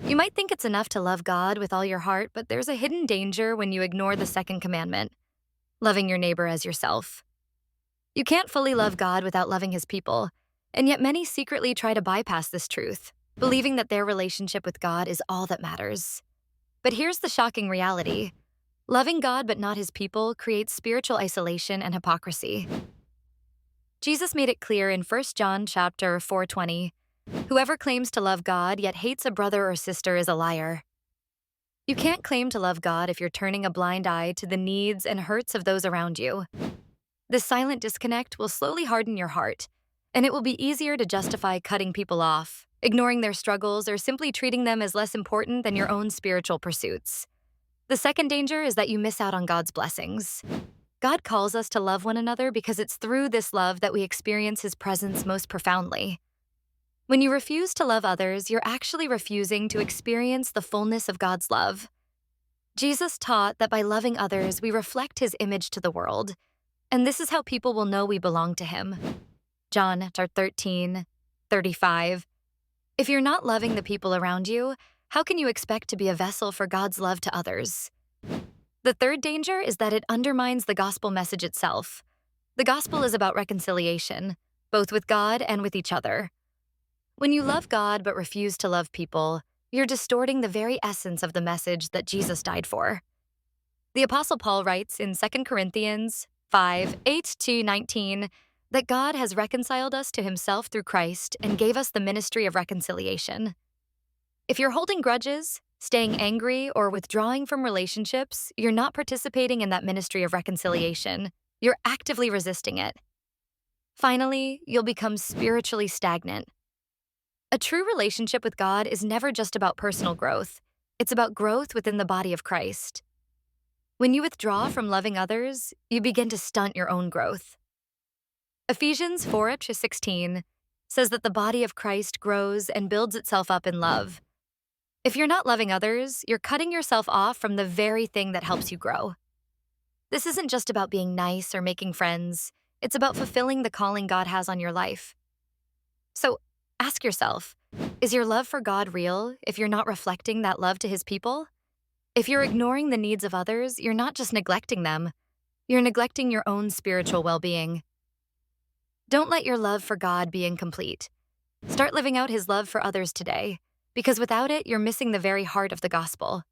You might think it's enough to love God with all your heart, but there's a hidden danger when you ignore the second commandment, loving your neighbor as yourself. You can't fully love God without loving his people, and yet many secretly try to bypass this truth, believing that their relationship with God is all that matters. But here's the shocking reality. Loving God but not his people creates spiritual isolation and hypocrisy. Jesus made it clear in 1 John chapter 4:20, "Whoever claims to love God yet hates a brother or sister is a liar." You can't claim to love God if you're turning a blind eye to the needs and hurts of those around you. This silent disconnect will slowly harden your heart, and it will be easier to justify cutting people off, ignoring their struggles, or simply treating them as less important than your own spiritual pursuits. The second danger is that you miss out on God's blessings. God calls us to love one another because it's through this love that we experience his presence most profoundly. When you refuse to love others, you're actually refusing to experience the fullness of God's love. Jesus taught that by loving others, we reflect his image to the world, and this is how people will know we belong to him. John 13:35. If you're not loving the people around you, how can you expect to be a vessel for God's love to others? The third danger is that it undermines the gospel message itself. The gospel is about reconciliation, both with God and with each other. When you love God but refuse to love people, you're distorting the very essence of the message that Jesus died for. The Apostle Paul writes in 2 Corinthians 5:8-19 that God has reconciled us to himself through Christ and gave us the ministry of reconciliation. If you're holding grudges, staying angry, or withdrawing from relationships, you're not participating in that ministry of reconciliation. You're actively resisting it. Finally, you'll become spiritually stagnant. A true relationship with God is never just about personal growth. It's about growth within the body of Christ. When you withdraw from loving others, you begin to stunt your own growth. Ephesians 4:16 says that the body of Christ grows and builds itself up in love. If you're not loving others, you're cutting yourself off from the very thing that helps you grow. This isn't just about being nice or making friends. It's about fulfilling the calling God has on your life. So ask yourself, is your love for God real if you're not reflecting that love to his people? If you're ignoring the needs of others, you're not just neglecting them. You're neglecting your own spiritual well-being. Don't let your love for God be incomplete. Start living out his love for others today, because without it, you're missing the very heart of the gospel.